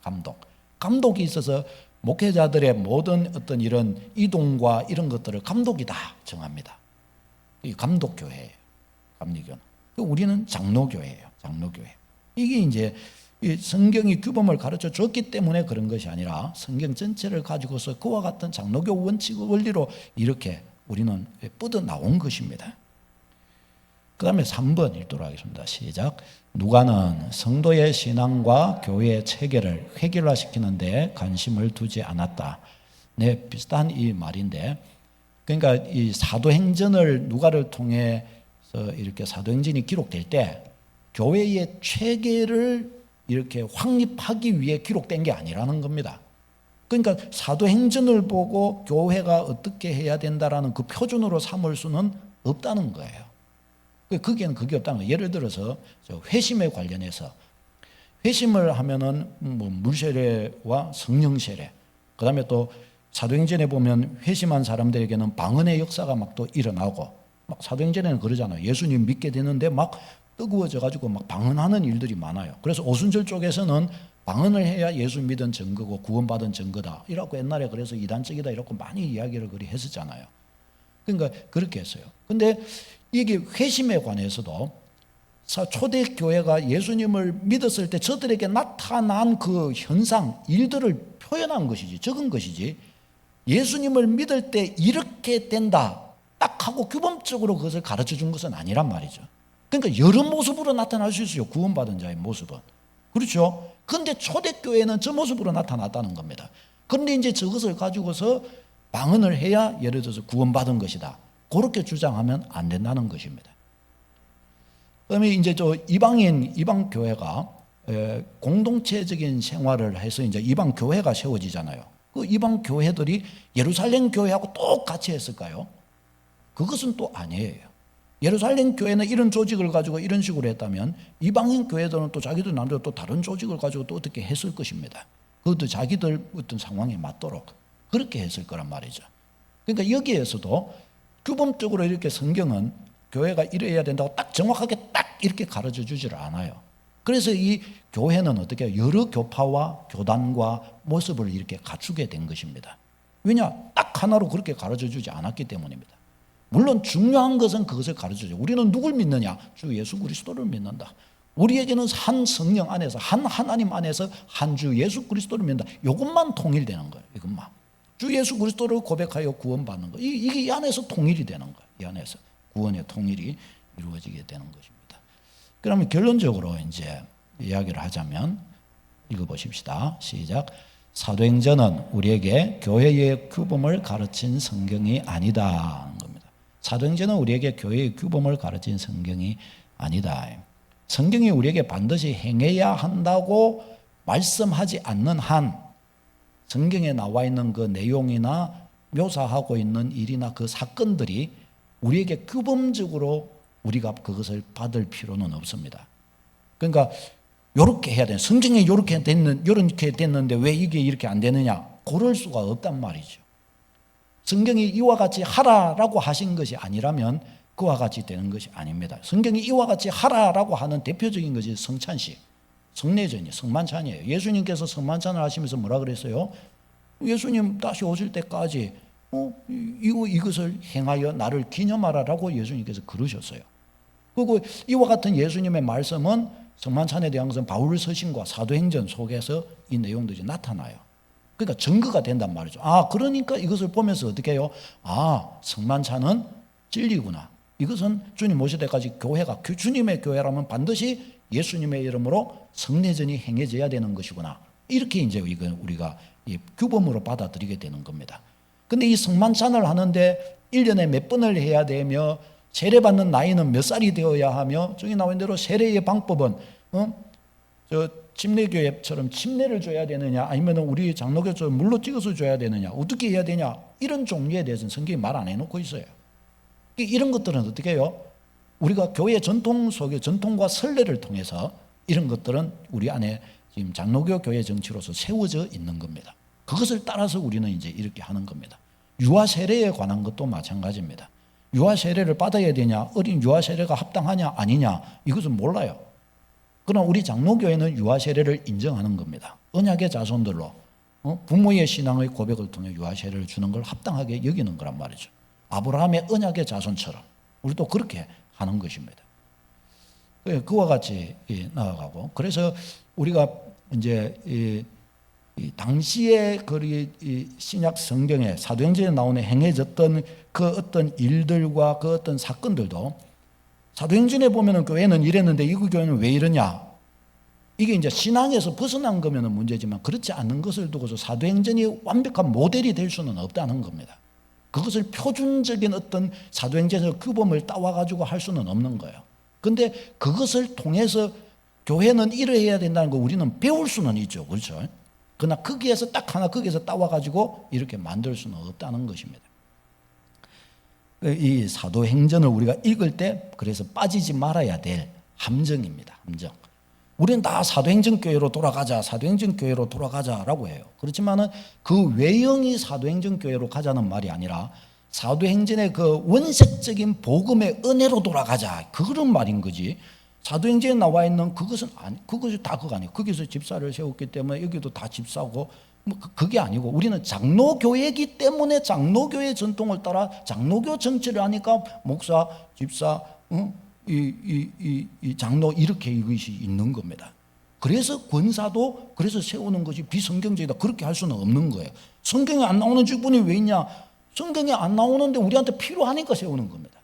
감독이 있어서 목회자들의 모든 어떤 이런 이동과 이런 것들을 감독이 다 정합니다. 이 감독교회예요. 감리교는. 우리는 장로교회예요. 장로교회. 이게 이제 성경이 규범을 가르쳐 줬기 때문에 그런 것이 아니라 성경 전체를 가지고서 그와 같은 장로교 원칙 원리로 이렇게 우리는 뻗어 나온 것입니다. 그 다음에 3번 읽도록 하겠습니다. 시작. 누가는 성도의 신앙과 교회의 체계를 획일화시키는 데 관심을 두지 않았다. 네, 비슷한 이 말인데, 그러니까 이 사도행전을 누가를 통해서 이렇게 사도행전이 기록될 때 교회의 체계를 이렇게 확립하기 위해 기록된 게 아니라는 겁니다. 그러니까 사도행전을 보고 교회가 어떻게 해야 된다라는 그 표준으로 삼을 수는 없다는 거예요. 거기에는 그게 없다는 거예요. 예를 들어서 회심에 관련해서 회심을 하면은 뭐 물세례와 성령세례, 그 다음에 또 사도행전에 보면 회심한 사람들에게는 방언의 역사가 막 또 일어나고, 막 사도행전에는 그러잖아요. 예수님 믿게 되는데 막 뜨거워져 가지고 막 방언하는 일들이 많아요. 그래서 오순절 쪽에서는 방언을 해야 예수 믿은 증거고 구원받은 증거다 이라고 옛날에 그래서 이단적이다 이렇게 많이 이야기를 그리 했었잖아요. 그러니까 그렇게 했어요. 근데 이게 회심에 관해서도 초대 교회가 예수님을 믿었을 때 저들에게 나타난 그 현상, 일들을 표현한 것이지, 적은 것이지, 예수님을 믿을 때 이렇게 된다 딱 하고 규범적으로 그것을 가르쳐 준 것은 아니란 말이죠. 그러니까 여러 모습으로 나타날 수 있어요. 구원받은 자의 모습은. 그렇죠? 그런데 초대교회는 저 모습으로 나타났다는 겁니다. 그런데 이제 저것을 가지고서 방언을 해야 예를 들어서 구원받은 것이다, 그렇게 주장하면 안 된다는 것입니다. 그다음에 이제 이방 교회가 공동체적인 생활을 해서 이제 이방 교회가 세워지잖아요. 그 이방 교회들이 예루살렘 교회하고 똑같이 했을까요? 그것은 또 아니에요. 예루살렘 교회는 이런 조직을 가지고 이런 식으로 했다면 이방인 교회들은 또 자기들 나름대로 또 다른 조직을 가지고 또 어떻게 했을 것입니다. 그것도 자기들 어떤 상황에 맞도록 그렇게 했을 거란 말이죠. 그러니까 여기에서도 규범적으로 이렇게 성경은 교회가 이래야 된다고 딱 정확하게 딱 이렇게 가르쳐 주지를 않아요. 그래서 이 교회는 어떻게 여러 교파와 교단과 모습을 이렇게 갖추게 된 것입니다. 왜냐? 딱 하나로 그렇게 가르쳐 주지 않았기 때문입니다. 물론 중요한 것은 그것을 가르쳐줘요. 우리는 누굴 믿느냐? 주 예수 그리스도를 믿는다. 우리에게는 한 성령 안에서, 한 하나님 안에서 한 주 예수 그리스도를 믿는다. 이것만 통일되는 거예요. 이것만. 주 예수 그리스도를 고백하여 구원받는 거. 이게 이 안에서 통일이 되는 거예요. 이 안에서 구원의 통일이 이루어지게 되는 것입니다. 그러면 결론적으로 이제 이야기를 하자면 읽어보십시다. 시작. 사도행전은 우리에게 교회의 규범을 가르친 성경이 아니다 하는 겁니다. 사도행전은 우리에게 교회의 규범을 가르친 성경이 아니다. 성경이 우리에게 반드시 행해야 한다고 말씀하지 않는 한 성경에 나와 있는 그 내용이나 묘사하고 있는 일이나 그 사건들이 우리에게 규범적으로 우리가 그것을 받을 필요는 없습니다. 그러니까 이렇게 해야 돼. 성경에 이렇게 됐는데 왜 이게 이렇게 안 되느냐? 그럴 수가 없단 말이죠. 성경이 이와 같이 하라라고 하신 것이 아니라면 그와 같이 되는 것이 아닙니다. 성경이 이와 같이 하라라고 하는 대표적인 것이 성찬식, 성례전이, 성만찬이에요. 예수님께서 성만찬을 하시면서 뭐라 그랬어요? 예수님 다시 오실 때까지 이것을 행하여 나를 기념하라라고 예수님께서 그러셨어요. 그리고 이와 같은 예수님의 말씀은 성만찬에 대한 것은 바울 서신과 사도행전 속에서 이 내용들이 나타나요. 그러니까 증거가 된단 말이죠. 그러니까 이것을 보면서 어떻게 해요? 성만찬은 진리구나. 이것은 주님 오실 때까지 교회가 주님의 교회라면 반드시 예수님의 이름으로 성례전이 행해져야 되는 것이구나. 이렇게 이제 우리가 규범으로 받아들이게 되는 겁니다. 근데 이 성만찬을 하는데 1년에 몇 번을 해야 되며 세례받는 나이는 몇 살이 되어야 하며 저기 나온 대로 세례의 방법은 침례교회처럼 침례를 줘야 되느냐 아니면 우리 장로교처럼 물로 찍어서 줘야 되느냐 어떻게 해야 되냐 이런 종류에 대해서는 성경이 말 안 해놓고 있어요. 이런 것들은 어떻게 해요? 우리가 교회 전통 속에 전통과 선례를 통해서 이런 것들은 우리 안에 지금 장로교 교회 정치로서 세워져 있는 겁니다. 그것을 따라서 우리는 이제 이렇게 하는 겁니다. 유아 세례에 관한 것도 마찬가지입니다. 유아 세례를 받아야 되냐, 어린 유아 세례가 합당하냐 아니냐 이것은 몰라요. 그러나 우리 장로교회는 유아 세례를 인정하는 겁니다. 언약의 자손들로 부모의 신앙의 고백을 통해 유아 세례를 주는 걸 합당하게 여기는 거란 말이죠. 아브라함의 언약의 자손처럼 우리도 그렇게 하는 것입니다. 그와 같이 나아가고 그래서 우리가 이제 이 당시에 이 신약 성경에 사도행전에 나오는 행해졌던 그 어떤 일들과 그 어떤 사건들도 사도행전에 보면은 교회는 이랬는데 이 교회는 왜 이러냐? 이게 이제 신앙에서 벗어난 거면은 문제지만 그렇지 않은 것을 두고서 사도행전이 완벽한 모델이 될 수는 없다는 겁니다. 그것을 표준적인 어떤 사도행전에서 규범을 따와가지고 할 수는 없는 거예요. 근데 그것을 통해서 교회는 이러해야 된다는 거 우리는 배울 수는 있죠. 그렇죠? 그러나 거기에서 딱 하나 거기에서 따와가지고 이렇게 만들 수는 없다는 것입니다. 이 사도행전을 우리가 읽을 때 그래서 빠지지 말아야 될 함정입니다. 함정. 우리는 다 사도행전 교회로 돌아가자, 사도행전 교회로 돌아가자라고 해요. 그렇지만은 그 외형이 사도행전 교회로 가자는 말이 아니라 사도행전의 그 원색적인 복음의 은혜로 돌아가자, 그런 말인 거지. 사도행전에 나와 있는 그것은 아니, 그것이 다 그거 아니에요. 거기서 집사를 세웠기 때문에 여기도 다 집사고 뭐 그게 아니고 우리는 장로교회이기 때문에 장로교회 전통을 따라 장로교 정치를 하니까 목사, 집사, 이 장로 이렇게 이것이 있는 겁니다. 그래서 권사도 그래서 세우는 것이 비성경적이다 그렇게 할 수는 없는 거예요. 성경에 안 나오는 직분이 왜 있냐? 성경에 안 나오는데 우리한테 필요하니까 세우는 겁니다.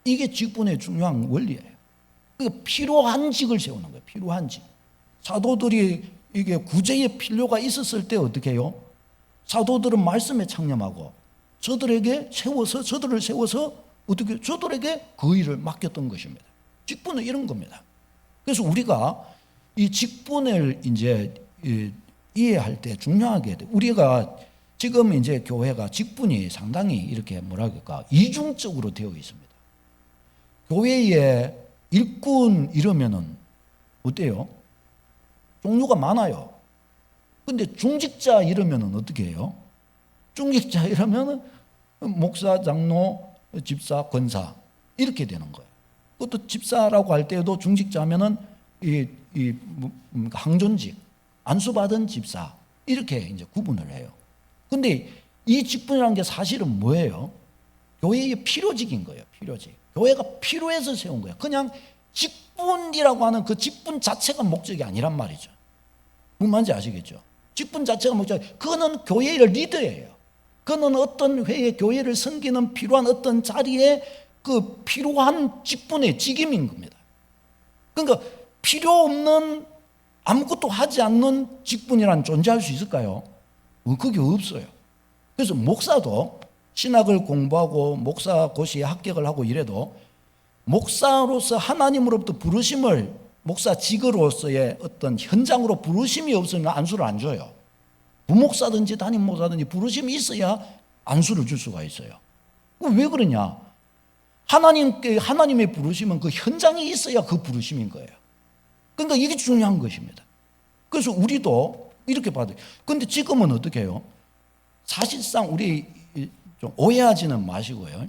이게 직분의 중요한 원리예요. 필요한 직을 세우는 거예요. 필요한 직. 사도들이 이게 구제의 필요가 있었을 때 어떻게 해요? 사도들은 말씀에 창념하고 저들을 세워서 어떻게 저들에게 그 일을 맡겼던 것입니다. 직분은 이런 겁니다. 그래서 우리가 이 직분을 이제 이해할 때 중요하게 돼. 우리가 지금 이제 교회가 직분이 상당히 이렇게 뭐랄까 이중적으로 되어 있습니다. 교회에 일꾼 이러면은 어때요? 종류가 많아요. 근데 중직자 이러면은 어떻게 해요? 중직자 이러면은 목사, 장로, 집사, 권사 이렇게 되는 거예요. 그것도 집사라고 할 때도 중직자면은 항존직, 안수받은 집사 이렇게 이제 구분을 해요. 근데 이 직분이라는 게 사실은 뭐예요? 교회의 필요직인 거예요. 필요직. 교회가 필요해서 세운 거예요. 그냥 직분이라고 하는 그 직분 자체가 목적이 아니란 말이죠. 무슨 말인지 아시겠죠? 직분 자체가 목적. 그거는 교회의 리더예요. 그는 어떤 회에 교회를 섬기는 필요한 어떤 자리에 그 필요한 직분의 직임인 겁니다. 그러니까 필요 없는 아무것도 하지 않는 직분이란 존재할 수 있을까요? 그게 없어요. 그래서 목사도 신학을 공부하고 목사 고시에 합격을 하고 이래도 목사로서 하나님으로부터 부르심을 목사직으로서의 어떤 현장으로 부르심이 없으면 안수를 안 줘요. 부목사든지 담임목사든지 부르심이 있어야 안수를 줄 수가 있어요. 왜 그러냐? 하나님의 부르심은 그 현장이 있어야 그 부르심인 거예요. 그러니까 이게 중요한 것입니다. 그래서 우리도 이렇게 받아요. 그런데 지금은 어떻게 해요? 사실상 우리 좀 오해하지는 마시고요.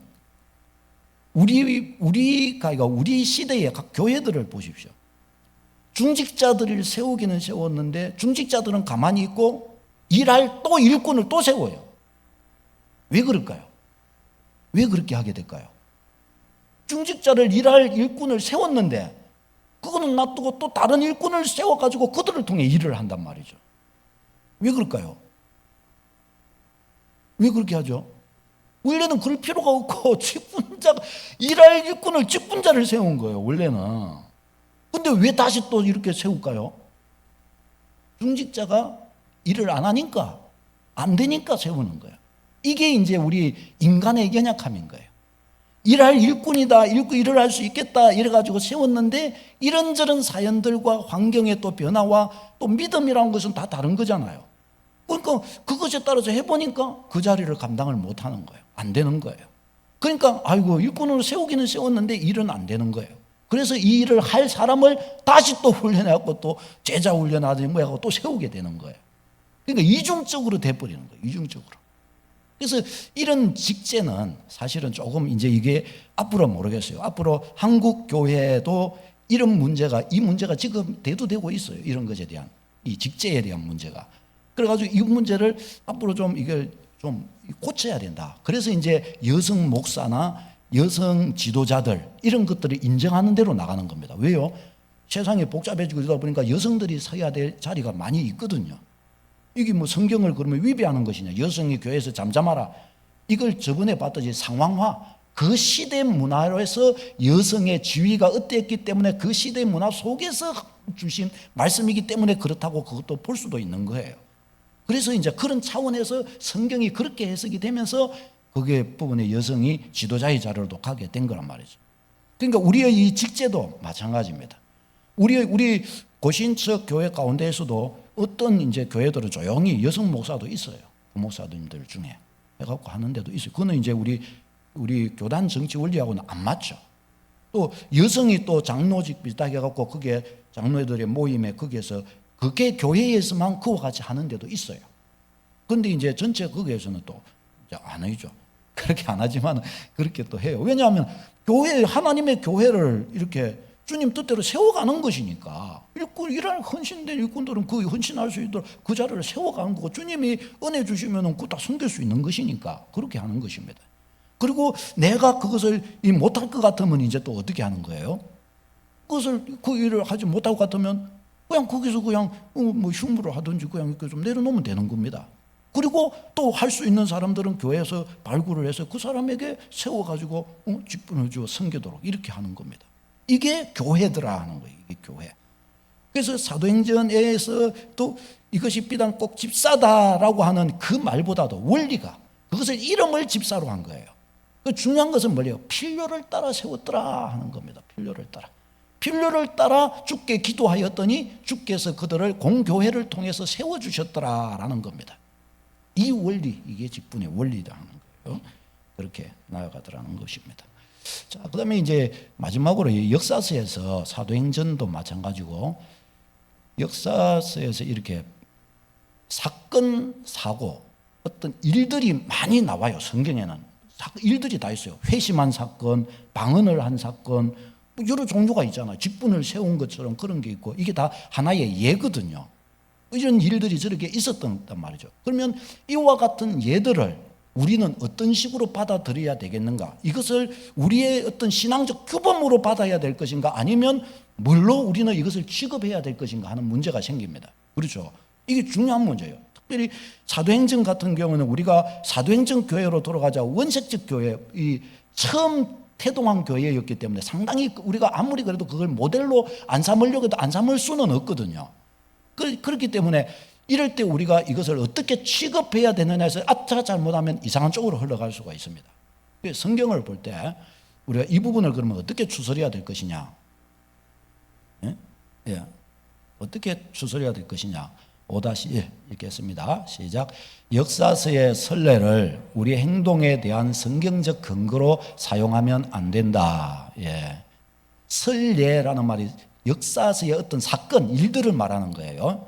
우리 시대의 각 교회들을 보십시오. 중직자들을 세우기는 세웠는데 중직자들은 가만히 있고 일할 또 일꾼을 또 세워요. 왜 그럴까요? 왜 그렇게 하게 될까요? 중직자를 일할 일꾼을 세웠는데 그거는 놔두고 또 다른 일꾼을 세워가지고 그들을 통해 일을 한단 말이죠. 왜 그럴까요? 왜 그렇게 하죠? 원래는 그럴 필요가 없고 직분자가 일할 일꾼을 직분자를 세운 거예요. 원래는. 근데 왜 다시 또 이렇게 세울까요? 중직자가 일을 안 하니까 안 되니까 세우는 거예요. 이게 이제 우리 인간의 연약함인 거예요. 일할 일꾼이다, 일을 할 수 있겠다 이래가지고 세웠는데 이런저런 사연들과 환경의 또 변화와 또 믿음이라는 것은 다 다른 거잖아요. 그러니까 그것에 따라서 해보니까 그 자리를 감당을 못하는 거예요. 안 되는 거예요. 그러니까 아이고 일꾼으로 세우기는 세웠는데 일은 안 되는 거예요. 그래서 이 일을 할 사람을 다시 또 훈련해갖고 또 제자 훈련하든지 뭐 하고 또 세우게 되는 거예요. 그러니까 이중적으로 돼버리는 거예요. 이중적으로. 그래서 이런 직제는 사실은 조금 이제 이게 앞으로 모르겠어요. 앞으로 한국 교회도 이런 문제가 이 문제가 지금 대두되고 있어요. 이런 것에 대한 이 직제에 대한 문제가. 그래가지고 이 문제를 앞으로 좀 이걸 좀 고쳐야 된다. 그래서 이제 여성 목사나 여성 지도자들 이런 것들을 인정하는 대로 나가는 겁니다. 왜요? 세상이 복잡해지고 그러다 보니까 여성들이 서야 될 자리가 많이 있거든요. 이게 뭐 성경을 그러면 위배하는 것이냐? 여성이 교회에서 잠잠하라. 이걸 저번에 봤듯이 상황화. 그 시대 문화에서 여성의 지위가 어땠기 때문에 그 시대 문화 속에서 주신 말씀이기 때문에 그렇다고 그것도 볼 수도 있는 거예요. 그래서 이제 그런 차원에서 성경이 그렇게 해석이 되면서 거기에 부분에 여성이 지도자의 자리로 가게 된 거란 말이죠. 그러니까 우리의 이 직제도 마찬가지입니다. 우리 고신척 교회 가운데에서도 어떤 이제 교회들은 조용히 여성 목사도 있어요. 목사님들 중에 해갖고 하는 데도 있어요. 그거는 이제 우리 교단 정치 원리하고는 안 맞죠. 또 여성이 또 장로직 비슷하게 해갖고 그게 장로들의 모임에 거기에서 그게 교회에서만 그와 같이 하는 데도 있어요. 그런데 이제 전체 거기에서는 또 이제 안 하죠. 그렇게 안 하지만 그렇게 또 해요. 왜냐하면 하나님의 교회를 이렇게 주님 뜻대로 세워가는 것이니까 일할 헌신된 일꾼들은 그 헌신할 수 있도록 그 자리를 세워가는 거고 주님이 은혜 주시면 그거 다 섬길 수 있는 것이니까 그렇게 하는 것입니다. 그리고 내가 그것을 못할 것 같으면 이제 또 어떻게 하는 거예요? 그것을 그 일을 하지 못할 것 같으면 그냥 거기서 그냥 뭐 휴무를 하든지 그냥 이렇게 좀 내려놓으면 되는 겁니다. 그리고 또 할 수 있는 사람들은 교회에서 발굴을 해서 그 사람에게 세워가지고 직분을 주어 섬기도록 이렇게 하는 겁니다. 이게 교회더라 하는 거예요. 이게 교회. 그래서 사도행전에서 또 이것이 비단 꼭 집사다라고 하는 그 말보다도 원리가 그것을 이름을 집사로 한 거예요. 그 중요한 것은 뭐예요? 필요를 따라 세웠더라 하는 겁니다. 필요를 따라. 필요를 따라 주께 기도하였더니 주께서 그들을 공교회를 통해서 세워주셨더라라는 겁니다. 이 원리, 이게 직분의 원리라는 거예요. 그렇게 나아가더라는 것입니다. 자, 그 다음에 이제 마지막으로 역사서에서 사도행전도 마찬가지고 역사서에서 이렇게 사건, 사고, 어떤 일들이 많이 나와요. 성경에는. 일들이 다 있어요. 회심한 사건, 방언을 한 사건, 뭐 여러 종류가 있잖아요. 직분을 세운 것처럼 그런 게 있고 이게 다 하나의 예거든요. 이런 일들이 저렇게 있었단 말이죠. 그러면 이와 같은 예들을 우리는 어떤 식으로 받아들여야 되겠는가? 이것을 우리의 어떤 신앙적 규범으로 받아야 될 것인가? 아니면 뭘로 우리는 이것을 취급해야 될 것인가 하는 문제가 생깁니다. 그렇죠? 이게 중요한 문제예요. 특별히 사도행전 같은 경우는 우리가 사도행전 교회로 돌아가자 원색적 교회, 이 처음 태동한 교회였기 때문에 상당히 우리가 아무리 그래도 그걸 모델로 안 삼으려고 해도 안 삼을 수는 없거든요. 그렇기 때문에 이럴 때 우리가 이것을 어떻게 취급해야 되느냐 해서 아차 잘못하면 이상한 쪽으로 흘러갈 수가 있습니다. 성경을 볼 때 우리가 이 부분을 그러면 어떻게 추스려야 될 것이냐? 예? 예. 어떻게 추스려야 될 것이냐? 5-1 읽겠습니다. 시작. 역사서의 선례를 우리 행동에 대한 성경적 근거로 사용하면 안 된다. 예. 선례라는 말이 역사서의 어떤 사건, 일들을 말하는 거예요.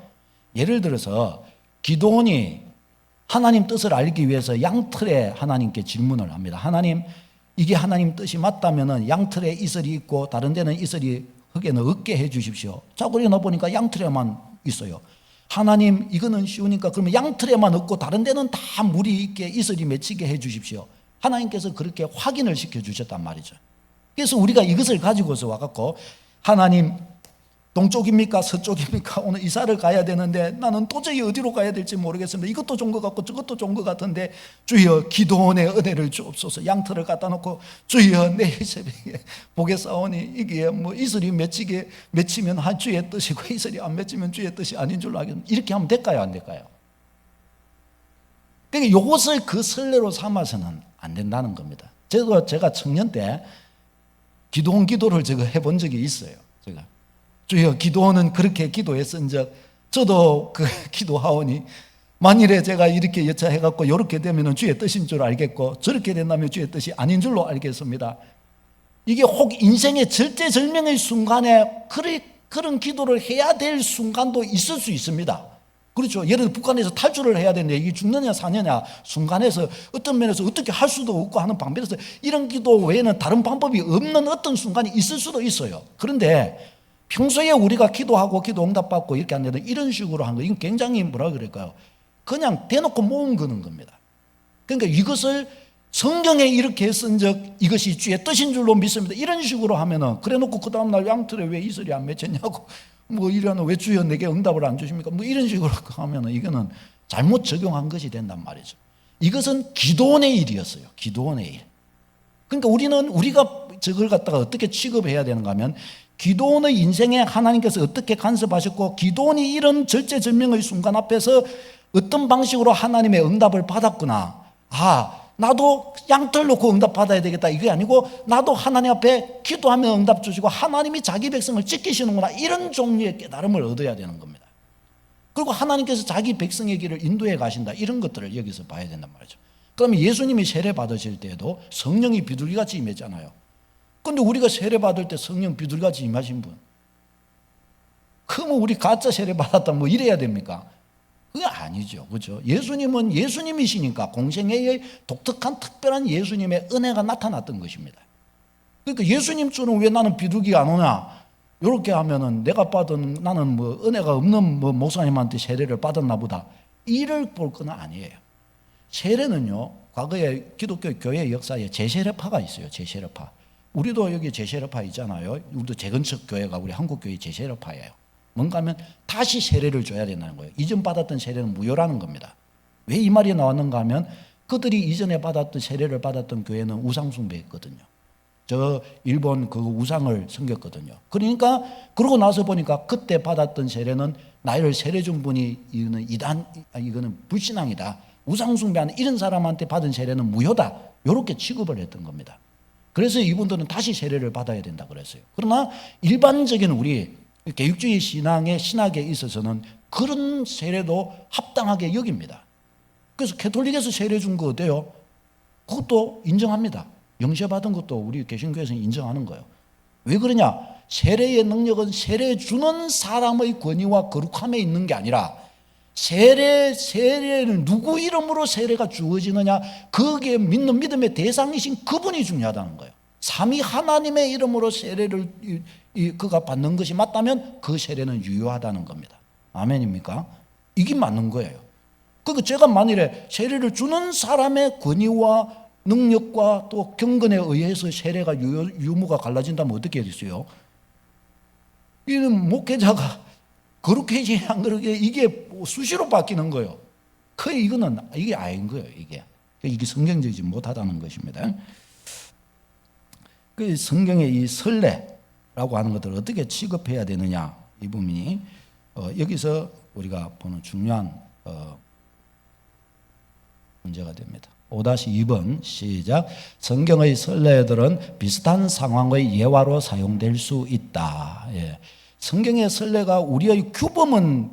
예를 들어서 기드온이 하나님 뜻을 알기 위해서 양틀에 하나님께 질문을 합니다. 하나님, 이게 하나님 뜻이 맞다면 양틀에 이슬이 있고 다른 데는 이슬이 흙에는 없게 해 주십시오. 자, 그러나 보니까 양틀에만 있어요. 하나님, 이거는 쉬우니까 그러면 양틀에만 없고 다른 데는 다 물이 있게 이슬이 맺히게 해 주십시오. 하나님께서 그렇게 확인을 시켜 주셨단 말이죠. 그래서 우리가 이것을 가지고서 와갖고 하나님, 동쪽입니까? 서쪽입니까? 오늘 이사를 가야 되는데 나는 도저히 어디로 가야 될지 모르겠습니다. 이것도 좋은 것 같고 저것도 좋은 것 같은데 주여 기도원의 은혜를 주옵소서. 양털을 갖다 놓고 주여 내일 새벽에 보겠사오니 이게 뭐 이슬이 맺히면 한 주의 뜻이고 이슬이 안 맺히면 주의 뜻이 아닌 줄로 알겠습니다. 이렇게 하면 될까요? 안 될까요? 그러니까 이것을 그 선례로 삼아서는 안 된다는 겁니다. 제가 청년 때 기도원 기도를 제가 해본 적이 있어요. 제가 주여 기도원은 그렇게 기도했은즉 저도 그 기도하오니 만일에 제가 이렇게 여차해갖고 이렇게 되면 주의 뜻인 줄 알겠고 저렇게 된다면 주의 뜻이 아닌 줄로 알겠습니다. 이게 혹 인생의 절대절명의 순간에 그런 기도를 해야 될 순간도 있을 수 있습니다. 그렇죠. 예를 들어 북한에서 탈출을 해야 되는데 이게 죽느냐 사느냐 순간에서 어떤 면에서 어떻게 할 수도 없고 하는 방법에서 이런 기도 외에는 다른 방법이 없는 어떤 순간이 있을 수도 있어요. 그런데 평소에 우리가 기도하고 기도 응답받고 이렇게 하는데 이런 식으로 한 거, 이건 굉장히 뭐라 그럴까요? 그냥 대놓고 모은 거는 겁니다. 그러니까 이것을 성경에 이렇게 쓴적 이것이 주의 뜻인 줄로 믿습니다. 이런 식으로 하면은 그래 놓고 그 다음날 양털에 왜 이슬이 안 맺혔냐고 뭐 이러는 왜 주여 내게 응답을 안 주십니까? 뭐 이런 식으로 하면은 이거는 잘못 적용한 것이 된단 말이죠. 이것은 기도원의 일이었어요. 기도원의 일. 그러니까 우리가 저걸 갖다가 어떻게 취급해야 되는가 하면 기도원의 인생에 하나님께서 어떻게 간섭하셨고 기도원이 이런 절체절명의 순간 앞에서 어떤 방식으로 하나님의 응답을 받았구나. 나도 양털 놓고 응답 받아야 되겠다. 이게 아니고 나도 하나님 앞에 기도하면 응답 주시고 하나님이 자기 백성을 지키시는구나. 이런 종류의 깨달음을 얻어야 되는 겁니다. 그리고 하나님께서 자기 백성의 길을 인도해 가신다. 이런 것들을 여기서 봐야 된단 말이죠. 그러면 예수님이 세례 받으실 때에도 성령이 비둘기같이 임했잖아요. 그런데 우리가 세례 받을 때 성령 비둘기같이 임하신 분, 그러면 우리 가짜 세례 받았다 뭐 이래야 됩니까? 그게 아니죠. 그렇죠? 예수님은 예수님이시니까 공생애의 독특한 특별한 예수님의 은혜가 나타났던 것입니다. 그러니까 예수님처럼 왜 나는 비둘기가 안 오냐? 이렇게 하면은 내가 받은 나는 뭐 은혜가 없는 뭐 목사님한테 세례를 받았나 보다. 이를 볼 건 아니에요. 세례는요, 과거에 기독교 교회 역사에 제세례파가 있어요. 제세례파. 우리도 여기 제세례파 있잖아요. 우리도 재건축 교회가 우리 한국 교회 제세례파예요. 뭔가 하면 다시 세례를 줘야 된다는 거예요. 이전 받았던 세례는 무효라는 겁니다. 왜 이 말이 나왔는가 하면 그들이 이전에 받았던 세례를 받았던 교회는 우상 숭배했거든요. 저 일본 그 우상을 섬겼거든요. 그러니까 그러고 나서 보니까 그때 받았던 세례는 나를 세례 준 분이 이거는 불신앙이다. 우상 숭배하는 이런 사람한테 받은 세례는 무효다. 이렇게 취급을 했던 겁니다. 그래서 이분들은 다시 세례를 받아야 된다 그랬어요. 그러나 일반적인 우리 개육주의 신학에 있어서는 그런 세례도 합당하게 여깁니다. 그래서 캐톨릭에서 세례 준 거 어때요? 그것도 인정합니다. 영세 받은 것도 우리 개신교에서는 인정하는 거예요. 왜 그러냐? 세례의 능력은 세례 주는 사람의 권위와 거룩함에 있는 게 아니라 세례는 누구 이름으로 세례가 주어지느냐, 거기에 믿는 믿음의 대상이신 그분이 중요하다는 거예요. 삼위 하나님의 이름으로 세례를 그가 받는 것이 맞다면 그 세례는 유효하다는 겁니다. 아멘입니까? 이게 맞는 거예요. 그러니까 제가 만일에 세례를 주는 사람의 권위와 능력과 또 경건에 의해서 세례가 유무가 갈라진다면 어떻게 됐어요? 이는 목회자가 그렇게 안 그렇게 이게 수시로 바뀌는 거예요. 이게 아닌 거예요. 이게 성경적이지 못하다는 것입니다. 그 성경의 이 설례라고 하는 것들을 어떻게 취급해야 되느냐, 이 부분이 여기서 우리가 보는 중요한 문제가 됩니다. 5-2번 시작. 성경의 설례들은 비슷한 상황의 예화로 사용될 수 있다. 성경의 설례가 우리의 규범은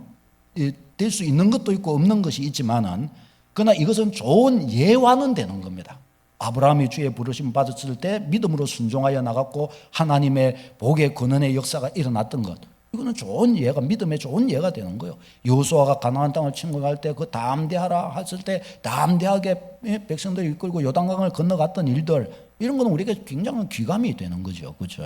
될 수 있는 것도 있고 없는 것이 있지만은, 그러나 이것은 좋은 예화는 되는 겁니다. 아브라함이 주의 부르심 받았을 때 믿음으로 순종하여 나갔고 하나님의 복의 근원의 역사가 일어났던 것, 이거는 좋은 예가, 믿음의 좋은 예가 되는 거예요. 여호수아가 가나안 땅을 침공할 때 그 담대하라 했을 때 담대하게 백성들을 이끌고 요단강을 건너갔던 일들, 이런 거는 우리에게 굉장한 귀감이 되는 거죠. 그렇죠?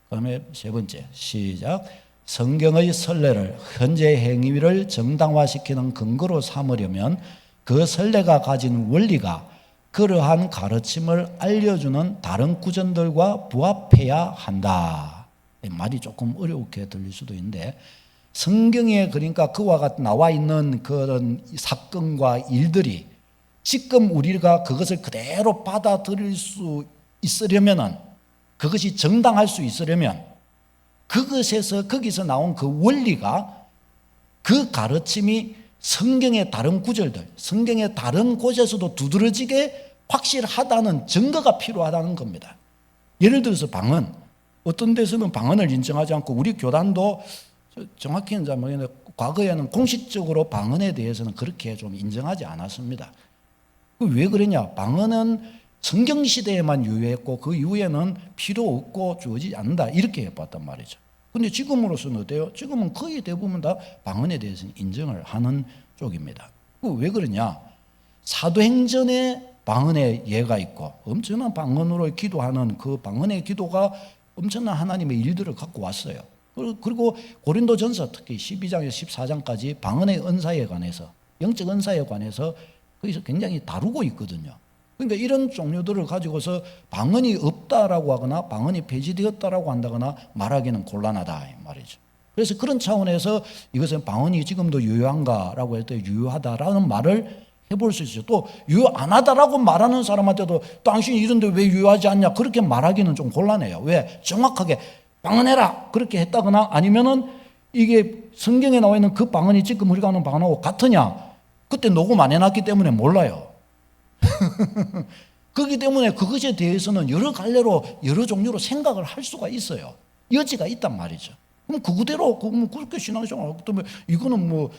그다음에 세 번째 시작. 성경의 설례를 현재 행위를 정당화시키는 근거로 삼으려면 그 설례가 가진 원리가 그러한 가르침을 알려주는 다른 구전들과 부합해야 한다. 말이 조금 어렵게 들릴 수도 있는데, 성경에 그러니까 그와 같이 나와 있는 그런 사건과 일들이 지금 우리가 그것을 그대로 받아들일 수 있으려면은, 그것이 정당할 수 있으려면 거기서 나온 그 원리가, 그 가르침이 성경의 다른 구절들, 성경의 다른 곳에서도 두드러지게 확실하다는 증거가 필요하다는 겁니다. 예를 들어서 방언, 어떤 데서는 방언을 인정하지 않고, 우리 교단도 정확히는 잘 모르겠는데 과거에는 공식적으로 방언에 대해서는 그렇게 좀 인정하지 않았습니다. 왜 그러냐? 방언은 성경시대에만 유효했고 그 이후에는 필요 없고 주어지지 않는다, 이렇게 해봤단 말이죠. 근데 지금으로서는 어때요? 지금은 거의 대부분 다 방언에 대해서는 인정을 하는 쪽입니다. 왜 그러냐? 사도행전에 방언의 예가 있고 엄청난 방언으로 기도하는 그 방언의 기도가 엄청난 하나님의 일들을 갖고 왔어요. 그리고 고린도전서 특히 12장에서 14장까지 방언의 은사에 관해서, 영적 은사에 관해서 거기서 굉장히 다루고 있거든요. 그러니까 이런 종류들을 가지고서 방언이 없다라고 하거나 방언이 폐지되었다라고 한다거나 말하기는 곤란하다 이 말이죠. 그래서 그런 차원에서 이것은 방언이 지금도 유효한가라고 할 때 유효하다라는 말을 해볼 수 있어요. 또 유효 안 하다라고 말하는 사람한테도 당신이 이런데 왜 유효하지 않냐 그렇게 말하기는 좀 곤란해요. 왜? 정확하게 방언해라 그렇게 했다거나 아니면은 이게 성경에 나와 있는 그 방언이 지금 우리가 하는 방언하고 같으냐 그때 녹음 안 해놨기 때문에 몰라요. 그렇기 때문에 그것에 대해서는 여러 갈래로 여러 종류로 생각을 할 수가 있어요. 여지가 있단 말이죠. 그럼 그대로 그렇게 신앙생활 하면 이거는 뭐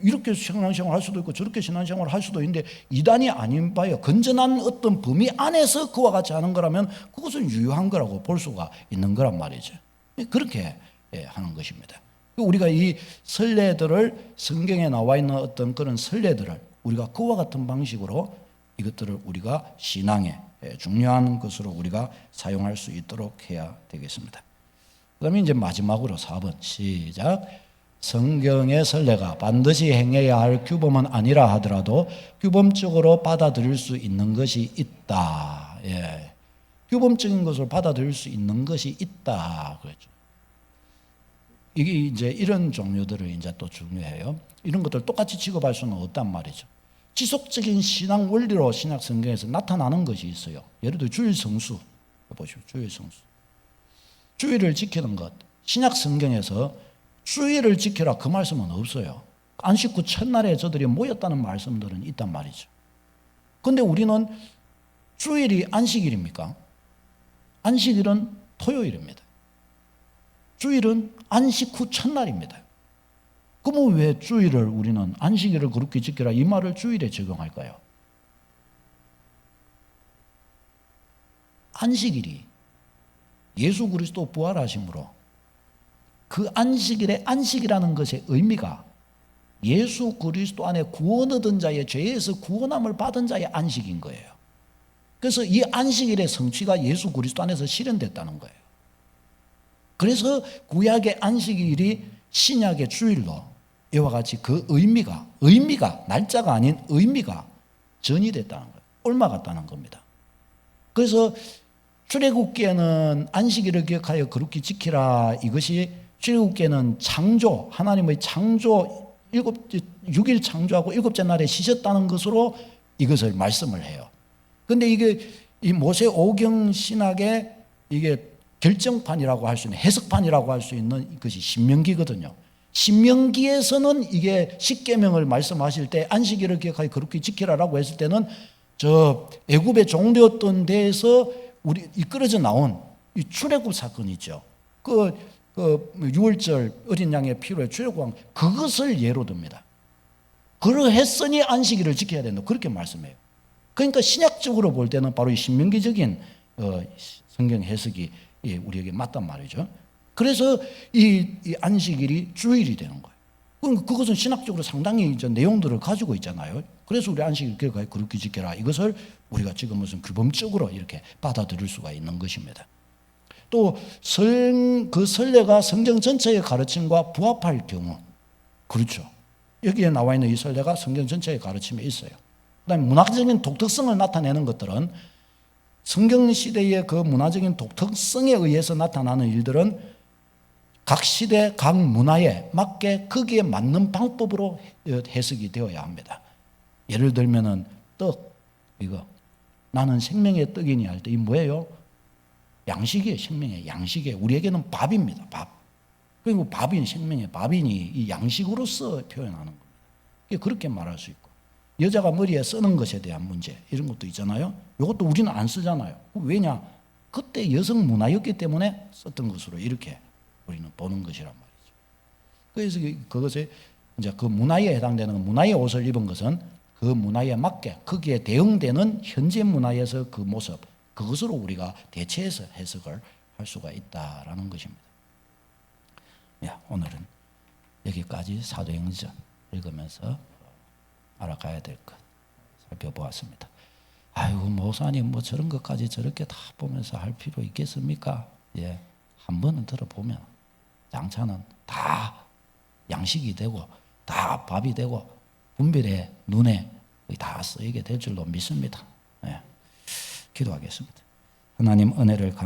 이렇게 신앙생활 할 수도 있고 저렇게 신앙생활 할 수도 있는데 이단이 아닌 바요 건전한 어떤 범위 안에서 그와 같이 하는 거라면 그것은 유효한 거라고 볼 수가 있는 거란 말이죠. 그렇게 하는 것입니다. 우리가 이 선례들을 성경에 나와 있는 어떤 그런 선례들을 우리가 그와 같은 방식으로 이것들을 우리가 신앙에 중요한 것으로 우리가 사용할 수 있도록 해야 되겠습니다. 그다음에 이제 마지막으로 4번 시작. 성경의 선례가 반드시 행해야 할 규범은 아니라 하더라도 규범적으로 받아들일 수 있는 것이 있다. 예. 규범적인 것을 받아들일 수 있는 것이 있다. 그렇죠. 이게 이제 이런 종류들을 이제 또 중요해요. 이런 것들 똑같이 취급할 수는 없단 말이죠. 지속적인 신앙 원리로 신약 성경에서 나타나는 것이 있어요. 예를 들어 주일 성수 보시오. 주일 성수. 주일을 지키는 것. 신약 성경에서 주일을 지켜라 그 말씀은 없어요. 안식 후 첫날에 저들이 모였다는 말씀들은 있단 말이죠. 그런데 우리는 주일이 안식일입니까? 안식일은 토요일입니다. 주일은 안식 후 첫날입니다. 그러면 왜 주일을 우리는 안식일을 그렇게 지켜라 이 말을 주일에 적용할까요? 안식일이 예수 그리스도 부활하심으로 그 안식일의 안식이라는 것의 의미가 예수 그리스도 안에 구원 얻은 자의 죄에서 구원함을 받은 자의 안식인 거예요. 그래서 이 안식일의 성취가 예수 그리스도 안에서 실현됐다는 거예요. 그래서 구약의 안식일이 신약의 주일로 이와 같이 그 의미가 날짜가 아닌 의미가 전이됐다는 거예요. 옮아갔다는 겁니다. 그래서 출애굽기에는 안식일을 기억하여 거룩히 지키라 이것이 출애굽기에는 창조 하나님의 창조 6일 창조하고 7째 날에 쉬셨다는 것으로 이것을 말씀을 해요. 그런데 이게 이 모세 오경 신학의 이게 결정판이라고 할 수 있는 해석판이라고 할 수 있는 것이 신명기거든요. 신명기에서는 이게 십계명을 말씀하실 때 안식일을 기억하여 거룩히 지키라라고 했을 때는 저 애굽의 종되었던 데에서 우리 이끌어져 나온 이 출애굽 사건이죠. 그 6월절 어린 양의 피로에 출애굽한 그것을 예로 듭니다. 그러했으니 안식일을 지켜야 된다. 그렇게 말씀해요. 그러니까 신약적으로 볼 때는 바로 이 신명기적인 성경 해석이 우리에게 맞단 말이죠. 그래서 이 안식일이 주일이 되는 거예요. 그것은 신학적으로 상당히 이제 내용들을 가지고 있잖아요. 그래서 우리 안식일 기억하여 그렇게 지켜라. 이것을 우리가 지금 무슨 규범적으로 이렇게 받아들일 수가 있는 것입니다. 또 그 선례가 성경 전체의 가르침과 부합할 경우, 그렇죠. 여기에 나와 있는 이 선례가 성경 전체의 가르침에 있어요. 그다음에 문화적인 독특성을 나타내는 것들은 성경 시대의 그 문화적인 독특성에 의해서 나타나는 일들은 각 시대, 각 문화에 맞게 거기에 맞는 방법으로 해석이 되어야 합니다. 예를 들면은 떡, 이거 나는 생명의 떡이니 할 때 이 뭐예요? 양식이에요. 생명의 양식이에요. 우리에게는 밥입니다. 밥. 그리고 밥이 생명의 밥이니 이 양식으로서 표현하는 겁니다. 그렇게 말할 수 있고 여자가 머리에 쓰는 것에 대한 문제 이런 것도 있잖아요. 이것도 우리는 안 쓰잖아요. 왜냐? 그때 여성 문화였기 때문에 썼던 것으로 이렇게 우리는 보는 것이란 말이죠. 그래서 그것에 이제 그 문화에 해당되는 문화의 옷을 입은 것은 그 문화에 맞게 거기에 대응되는 현재 문화에서 그 모습 그것으로 우리가 대체해서 해석을 할 수가 있다라는 것입니다. 오늘은 여기까지 사도행전 읽으면서 알아가야 될 것 살펴보았습니다. 아이고 목사님 뭐 저런 것까지 저렇게 다 보면서 할 필요 있겠습니까? 한 번은 들어보면 장차는 다 양식이 되고 다 밥이 되고 분별의 눈에 다 쓰이게 될 줄로 믿습니다. 기도하겠습니다. 하나님 은혜를 감사합니다.